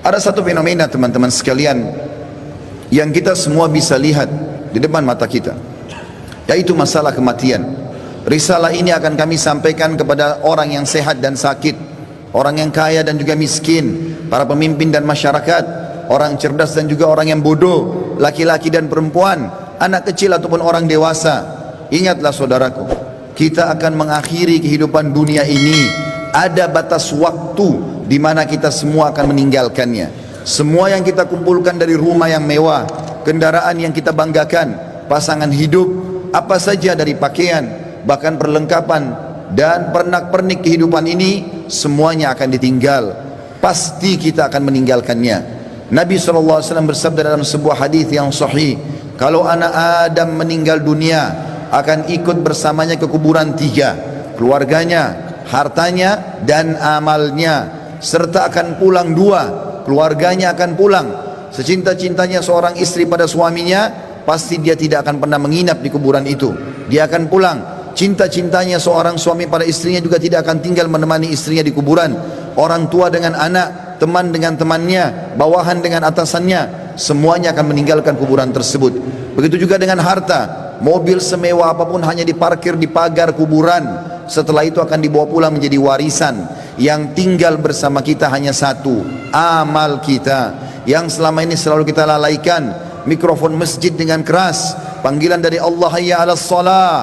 Ada satu fenomena teman-teman sekalian yang kita semua bisa lihat di depan mata kita, yaitu masalah kematian. Risalah ini akan kami sampaikan kepada orang yang sehat dan sakit, orang yang kaya dan juga miskin, para pemimpin dan masyarakat, orang cerdas dan juga orang yang bodoh, laki-laki dan perempuan, anak kecil ataupun orang dewasa. Ingatlah saudaraku, kita akan mengakhiri kehidupan dunia ini. Ada batas waktu di mana kita semua akan meninggalkannya. Semua yang kita kumpulkan dari rumah yang mewah, kendaraan yang kita banggakan, pasangan hidup, apa saja dari pakaian, bahkan perlengkapan dan pernak-pernik kehidupan ini, semuanya akan ditinggal. Pasti kita akan meninggalkannya. Nabi SAW bersabda dalam sebuah hadis yang sahih, kalau anak Adam meninggal dunia, akan ikut bersamanya ke kuburan tiga, keluarganya, hartanya dan amalnya, serta akan pulang dua, keluarganya akan pulang. Secinta-cintanya seorang istri pada suaminya, pasti dia tidak akan pernah menginap di kuburan itu, dia akan pulang. Cinta-cintanya seorang suami pada istrinya juga tidak akan tinggal menemani istrinya di kuburan. Orang tua dengan anak, teman dengan temannya, bawahan dengan atasannya, semuanya akan meninggalkan kuburan tersebut. Begitu juga dengan harta, mobil semewah apapun hanya diparkir di pagar kuburan. Setelah itu akan dibawa pulang menjadi warisan. Yang tinggal bersama kita hanya satu, amal kita, yang selama ini selalu kita lalaikan. Mikrofon masjid dengan keras, panggilan dari Allah, hayya 'alas shalah,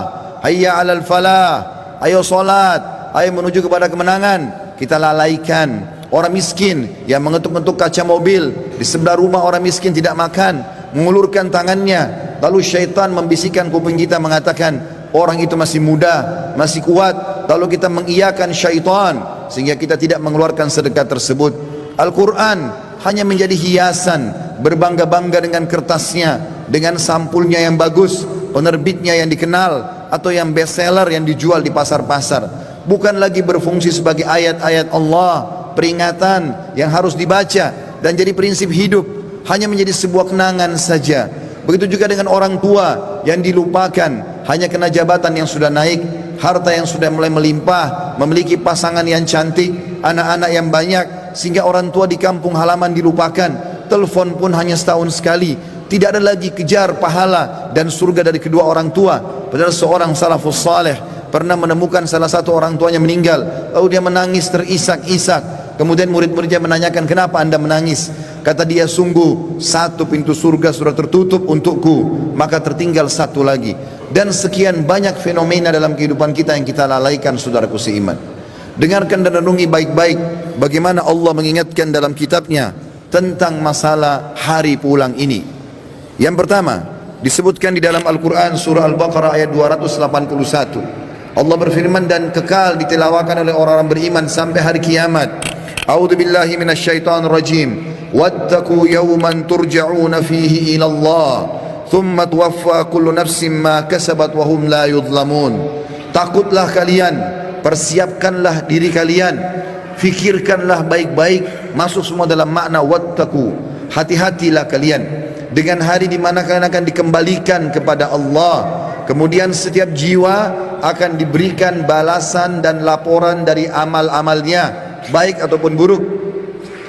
hayya 'alal falah, ayo salat, ayo menuju kepada kemenangan, kita lalaikan. Orang miskin yang mengetuk-ngetuk kaca mobil di sebelah rumah, orang miskin tidak makan, mengulurkan tangannya, lalu syaitan membisikkan kuping kita mengatakan, orang itu masih muda, masih kuat, lalu kita mengiyakan syaitan sehingga kita tidak mengeluarkan sedekah tersebut. Al-Quran hanya menjadi hiasan, berbangga-bangga dengan kertasnya, dengan sampulnya yang bagus, penerbitnya yang dikenal, atau yang bestseller yang dijual di pasar-pasar. Bukan lagi berfungsi sebagai ayat-ayat Allah, peringatan yang harus dibaca dan jadi prinsip hidup, hanya menjadi sebuah kenangan saja. Begitu juga dengan orang tua yang dilupakan, hanya kena jabatan yang sudah naik, harta yang sudah mulai melimpah, memiliki pasangan yang cantik, anak-anak yang banyak, sehingga orang tua di kampung halaman dilupakan. Telepon pun hanya setahun sekali. Tidak ada lagi kejar pahala dan surga dari kedua orang tua. Padahal seorang salafus saleh pernah menemukan salah satu orang tuanya meninggal, lalu dia menangis terisak-isak. Kemudian murid-muridnya menanyakan, kenapa anda menangis? Kata dia, sungguh satu pintu surga sudah tertutup untukku, maka tertinggal satu lagi. Dan sekian banyak fenomena dalam kehidupan kita yang kita lalaikan, saudaraku seiman. Dengarkan dan renungi baik-baik bagaimana Allah mengingatkan dalam kitabnya tentang masalah hari pulang ini. Yang pertama disebutkan di dalam Al-Quran surah Al-Baqarah ayat 281. Allah berfirman, dan kekal ditilawakan oleh orang-orang beriman sampai hari kiamat. A'udzu billahi minasyaitonir rajim. Wattaqu yawman turja'una fihi ila Allah, thumma tuwaffa kullu nafsin ma kasabat wa hum la yudhlamun. Takutlah kalian, persiapkanlah diri kalian, fikirkanlah baik-baik, masuk semua dalam makna wattaqu. Hati-hatilah kalian dengan hari di mana kalian akan dikembalikan kepada Allah. Kemudian setiap jiwa akan diberikan balasan dan laporan dari amal-amalnya, baik ataupun buruk,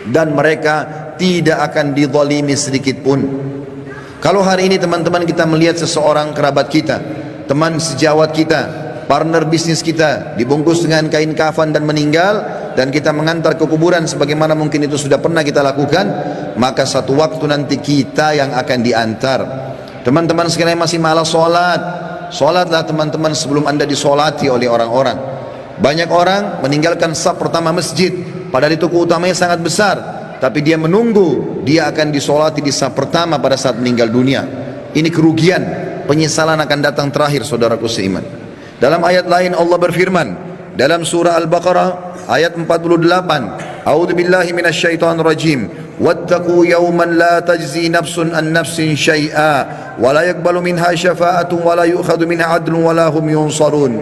dan mereka tidak akan dizalimi sedikit pun. Kalau hari ini teman-teman kita melihat seseorang kerabat kita, teman sejawat kita, partner bisnis kita dibungkus dengan kain kafan dan meninggal, dan kita mengantar ke kuburan sebagaimana mungkin itu sudah pernah kita lakukan, maka satu waktu nanti kita yang akan diantar. Teman-teman sekalian masih malas sholat, sholatlah teman-teman sebelum anda disolati oleh orang-orang. Banyak orang meninggalkan saf pertama masjid, padahal itu keutamanya sangat besar, tapi dia menunggu dia akan disolati di saf pertama pada saat meninggal dunia. Ini kerugian, penyesalan akan datang terakhir, saudaraku seiman. Dalam ayat lain Allah berfirman dalam surah Al-Baqarah ayat 48, A'udzu billahi minasyaitonir rajim. Wattaqu yawman la tajzi nafsun an nafsin syai'a wa la yaqbalu minha syafa'atun wa la yu'khadhu minha 'adlun wa la hum yunsarun.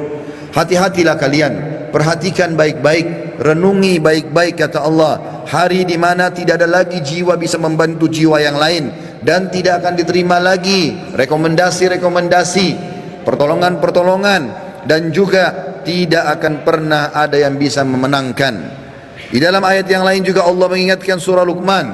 Hati-hatilah kalian, perhatikan baik-baik, renungi baik-baik kata Allah, hari di mana tidak ada lagi jiwa bisa membantu jiwa yang lain, dan tidak akan diterima lagi rekomendasi-rekomendasi, pertolongan-pertolongan, dan juga tidak akan pernah ada yang bisa memenangkan. Di dalam ayat yang lain juga Allah mengingatkan surah Luqman,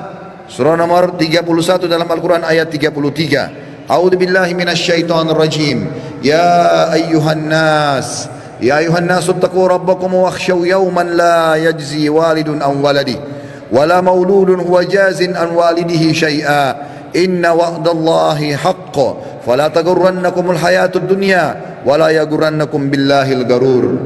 surah nomor 31 dalam Al-Quran ayat 33. A'udzu billahi minasyaitonir rajim. Ya ayyuhan nas, ya ayyuhan nas ittaqu rabbakum wakhshaw yawman la yajzi walidun an waladihi wala mauludun huwa jazin an walidihi syai'a. Inna wa'dallahi haqqun fala taghurrannakumul hayatud dunya wala yaghurrannakum billahil garur.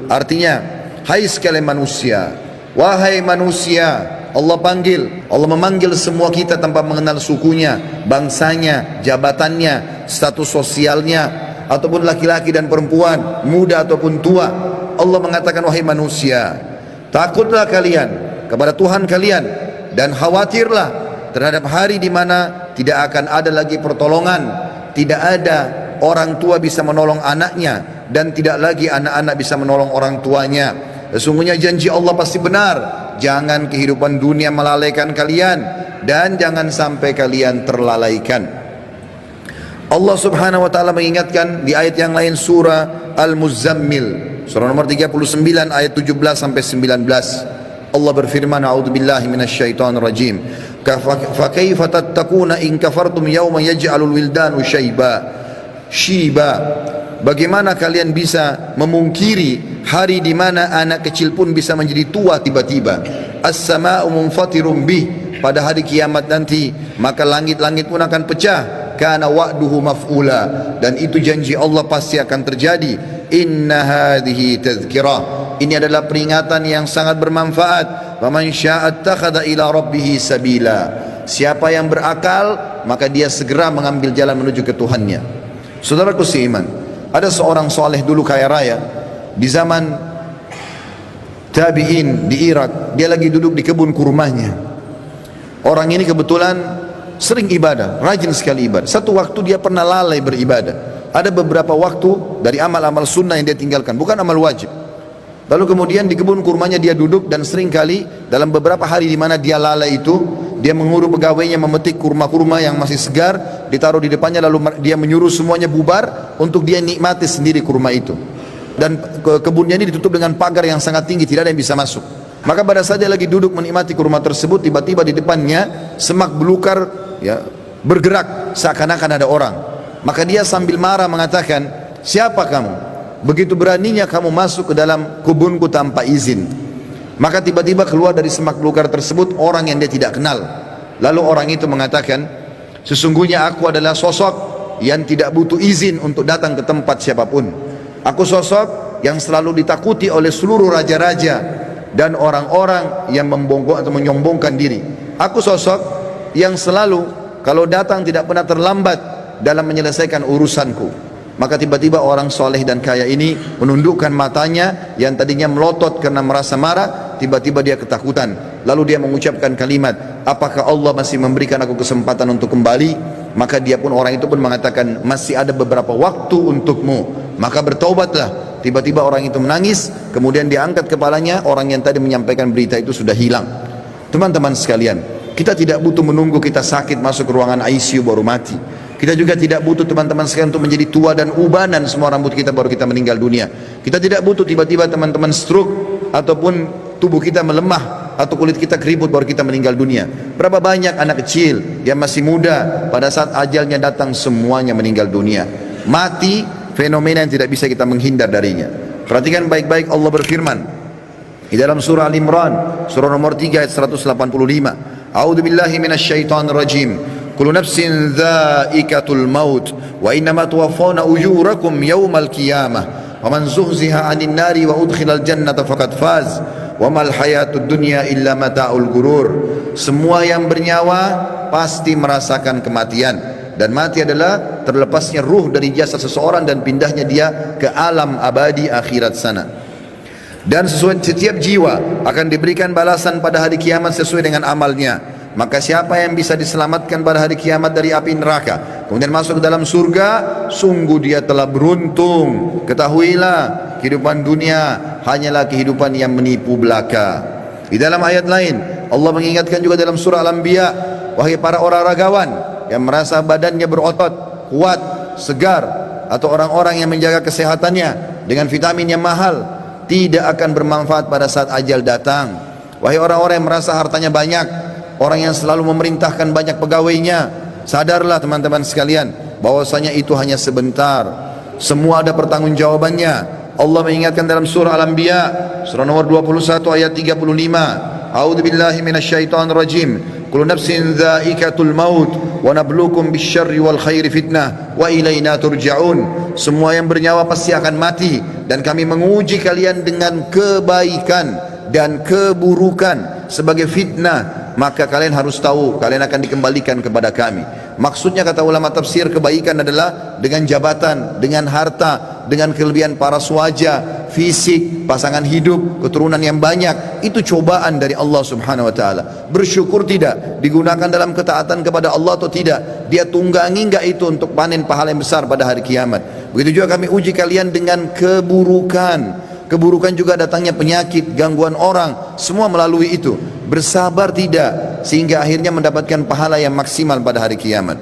Artinya, hai sekalian manusia, wahai manusia, Allah panggil, Allah memanggil semua kita tanpa mengenal sukunya, bangsanya, jabatannya, status sosialnya, ataupun laki-laki dan perempuan, muda ataupun tua. Allah mengatakan, wahai manusia, takutlah kalian kepada Tuhan kalian dan khawatirlah terhadap hari di mana tidak akan ada lagi pertolongan, tidak ada orang tua bisa menolong anaknya, dan tidak lagi anak-anak bisa menolong orang tuanya. Sesungguhnya janji Allah pasti benar. Jangan kehidupan dunia melalaikan kalian, dan jangan sampai kalian terlalaikan. Allah subhanahu wa ta'ala mengingatkan di ayat yang lain, surah Al-Muzammil, surah nomor 39 ayat 17 sampai 19. Allah berfirman, a'udzubillahi minasyaitonir rajim. Fa kaifa tattaquna in kafartum yawma yaj'alul wildanu shiba. Bagaimana kalian bisa memungkiri hari di mana anak kecil pun bisa menjadi tua tiba-tiba? As-sama'u munfatirun bih, pada hari kiamat nanti maka langit-langit pun akan pecah. Kana wa'duhu maf'ula, dan itu janji Allah pasti akan terjadi. Inna hadhihi tadhkirah, ini adalah peringatan yang sangat bermanfaat. Faman syaa'a ittakhadha ila rabbih sabila, siapa yang berakal maka dia segera mengambil jalan menuju ke Tuhannya. Saudaraku seiman, ada seorang soleh dulu kaya raya di zaman tabi'in di Irak. Dia lagi duduk di kebun kurmanya. Orang ini kebetulan sering ibadah, rajin sekali ibadah. Satu waktu dia pernah lalai beribadah. Ada beberapa waktu dari amal-amal sunnah yang dia tinggalkan, bukan amal wajib. Lalu kemudian di kebun kurmanya dia duduk, dan sering kali dalam beberapa hari di mana dia lalai itu, dia mengurus pegawainya memetik kurma-kurma yang masih segar, ditaruh di depannya, lalu dia menyuruh semuanya bubar untuk dia nikmati sendiri kurma itu. Dan kebunnya ini ditutup dengan pagar yang sangat tinggi, tidak ada yang bisa masuk. Maka pada saat dia lagi duduk menikmati kurma tersebut, tiba-tiba di depannya semak belukar ya bergerak seakan-akan ada orang. Maka dia sambil marah mengatakan, siapa kamu? Begitu beraninya kamu masuk ke dalam kebunku tanpa izin. Maka tiba-tiba keluar dari semak belukar tersebut orang yang dia tidak kenal. Lalu orang itu mengatakan, sesungguhnya aku adalah sosok yang tidak butuh izin untuk datang ke tempat siapapun. Aku sosok yang selalu ditakuti oleh seluruh raja-raja dan orang-orang yang membongkok atau menyombongkan diri. Aku sosok yang selalu kalau datang tidak pernah terlambat dalam menyelesaikan urusanku. Maka tiba-tiba orang soleh dan kaya ini menundukkan matanya yang tadinya melotot karena merasa marah, tiba-tiba dia ketakutan. Lalu dia mengucapkan kalimat, apakah Allah masih memberikan aku kesempatan untuk kembali? Maka dia pun, orang itu pun mengatakan, masih ada beberapa waktu untukmu, maka bertaubatlah. Tiba-tiba orang itu menangis, kemudian dia angkat kepalanya, orang yang tadi menyampaikan berita itu sudah hilang. Teman-teman sekalian, kita tidak butuh menunggu kita sakit masuk ke ruangan ICU baru mati. Kita juga tidak butuh teman-teman sekalian untuk menjadi tua dan ubanan semua rambut kita baru kita meninggal dunia. Kita tidak butuh tiba-tiba teman-teman stroke ataupun tubuh kita melemah atau kulit kita keriput baru kita meninggal dunia. Berapa banyak anak kecil yang masih muda pada saat ajalnya datang semuanya meninggal dunia. Mati fenomena yang tidak bisa kita menghindar darinya. Perhatikan baik-baik, Allah berfirman di dalam surah Al-Imran, surah nomor 3 ayat 185. A'udzubillahi minasyaitonir rajim. Kullu nafsin dha'iqatul maut wa innama tuwaffawna ujurakum yawmal qiyamah wa man zuhziha 'anil nari wa udkhilal jannata faqad faz wa mal hayatud dunya illa mata'ul gurur. Semua yang bernyawa pasti merasakan kematian, dan mati adalah terlepasnya ruh dari jasad seseorang dan pindahnya dia ke alam abadi akhirat sana. Dan setiap jiwa akan diberikan balasan pada hari kiamat sesuai dengan amalnya. Maka siapa yang bisa diselamatkan pada hari kiamat dari api neraka, kemudian masuk ke dalam surga, sungguh dia telah beruntung. Ketahuilah, kehidupan dunia hanyalah kehidupan yang menipu belaka. Di dalam ayat lain, Allah mengingatkan juga dalam surah Al-Anbiya, wahai para orang ragawan yang merasa badannya berotot, kuat, segar, atau orang-orang yang menjaga kesehatannya dengan vitamin yang mahal, tidak akan bermanfaat pada saat ajal datang. Wahai orang-orang yang merasa hartanya banyak, orang yang selalu memerintahkan banyak pegawainya, sadarlah teman-teman sekalian bahwasanya itu hanya sebentar. Semua ada pertanggungjawabannya. Allah mengingatkan dalam surah Al-Anbiya, surah nomor 21 ayat 35. A'udzubillahi minasyaitonir rajim. Kullu nafsin dha'iqatul maut wa nabluukum bisyarri wal khairi fitnah wa ilaina turja'un. Semua yang bernyawa pasti akan mati dan kami menguji kalian dengan kebaikan dan keburukan sebagai fitnah, maka kalian harus tahu kalian akan dikembalikan kepada kami. Maksudnya kata ulama tafsir, kebaikan adalah dengan jabatan, dengan harta, dengan kelebihan paras wajah, fisik, pasangan hidup, keturunan yang banyak. Itu cobaan dari Allah subhanahu wa ta'ala. Bersyukur tidak? Digunakan dalam ketaatan kepada Allah atau tidak? Dia tunggangi enggak itu untuk panen pahala yang besar pada hari kiamat? Begitu juga kami uji kalian dengan keburukan. Keburukan juga datangnya penyakit, gangguan orang, semua melalui itu. Bersabar tidak, sehingga akhirnya mendapatkan pahala yang maksimal pada hari kiamat.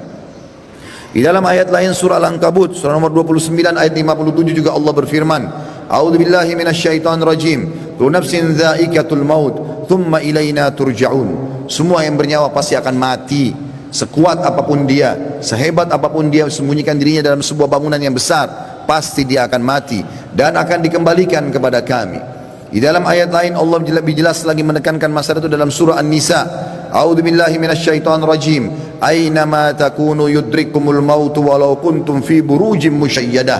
Di dalam ayat lain surah Al-Ankabut, surah nomor 29 ayat 57 juga Allah berfirman, A'udzubillahi minasyaitonir rajim. Kullu nafsin dha'iqatul maut, thumma ilaina turja'un. Semua yang bernyawa pasti akan mati. Sekuat apapun dia, sehebat apapun dia sembunyikan dirinya dalam sebuah bangunan yang besar, pasti dia akan mati dan akan dikembalikan kepada kami. Di dalam ayat lain Allah lebih jelas lagi menekankan masalah itu dalam surah An-Nisa. A'udzubillahi minasyaitonir rajim. Ainama takunu yudrikumul maut walau kuntum fi burujim musyayyadah.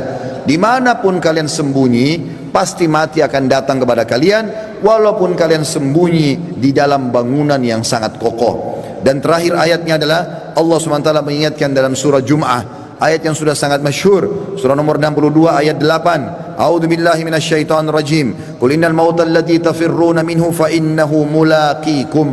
Dimanapun kalian sembunyi, pasti mati akan datang kepada kalian, walaupun kalian sembunyi di dalam bangunan yang sangat kokoh. Dan terakhir ayatnya adalah Allah SWT mengingatkan dalam surah Jum'ah, ayat yang sudah sangat masyhur, surah nomor 62 ayat 8. A'udzubillahi minasyaitonir rajim. Qul innal mautal ladzi tafirruna minhu fa innahu mulaqikum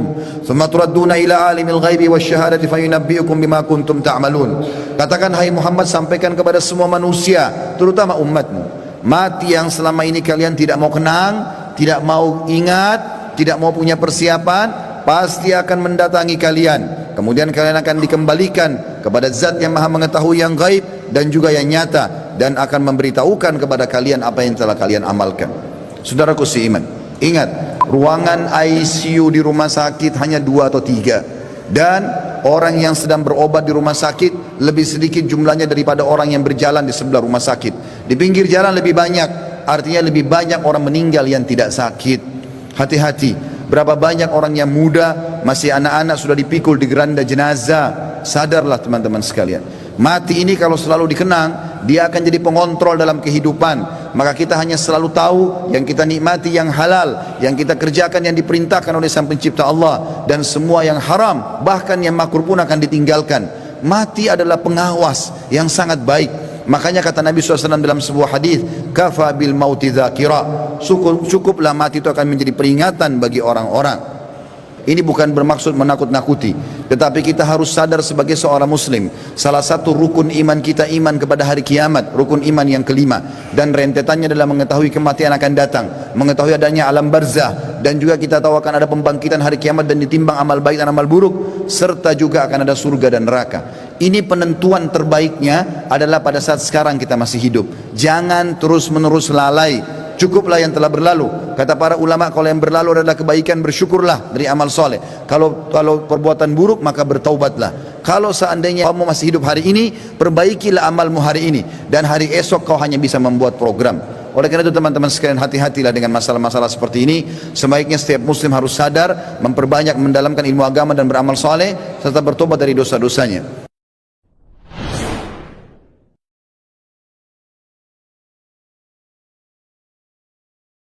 thumma turadduna ila alimil ghaibi wasyahadati fayunabbiukum bima kuntum ta'malun. Katakan hai Muhammad, sampaikan kepada semua manusia, terutama umatmu, mati yang selama ini kalian tidak mau kenang, tidak mau ingat, tidak mau punya persiapan, pasti akan mendatangi kalian. Kemudian kalian akan dikembalikan kepada zat yang maha mengetahui yang gaib dan juga yang nyata, dan akan memberitahukan kepada kalian apa yang telah kalian amalkan. Saudaraku seiman, ingat, ruangan ICU di rumah sakit hanya 2 atau 3, dan orang yang sedang berobat di rumah sakit lebih sedikit jumlahnya daripada orang yang berjalan di sebelah rumah sakit. Di pinggir jalan lebih banyak, artinya lebih banyak orang meninggal yang tidak sakit. Hati-hati. Berapa banyak orang yang muda, masih anak-anak sudah dipikul di geranda jenazah. Sadarlah teman-teman sekalian, mati ini kalau selalu dikenang, dia akan jadi pengontrol dalam kehidupan. Maka kita hanya selalu tahu yang kita nikmati yang halal, yang kita kerjakan yang diperintahkan oleh Sang Pencipta Allah, dan semua yang haram, bahkan yang makruh pun akan ditinggalkan. Mati adalah pengawas yang sangat baik. Makanya kata Nabi SAW dalam sebuah hadis, kafa bil mauti dzakira, cukuplah mati itu akan menjadi peringatan bagi orang-orang. Ini bukan bermaksud menakut-nakuti, tetapi kita harus sadar sebagai seorang muslim, salah satu rukun iman kita iman kepada hari kiamat, rukun iman yang kelima, dan rentetannya adalah mengetahui kematian akan datang, mengetahui adanya alam barzah, dan juga kita tahu akan ada pembangkitan hari kiamat dan ditimbang amal baik dan amal buruk, serta juga akan ada surga dan neraka. Ini penentuan terbaiknya adalah pada saat sekarang kita masih hidup. Jangan terus-menerus lalai. Cukuplah yang telah berlalu. Kata para ulama, kalau yang berlalu adalah kebaikan, bersyukurlah dari amal soleh. Kalau perbuatan buruk, maka bertaubatlah. Kalau seandainya kamu masih hidup hari ini, perbaikilah amalmu hari ini, dan hari esok kau hanya bisa membuat program. Oleh karena itu teman-teman sekalian, hati-hatilah dengan masalah-masalah seperti ini. Sebaiknya setiap muslim harus sadar, memperbanyak mendalamkan ilmu agama dan beramal soleh, serta bertobat dari dosa-dosanya.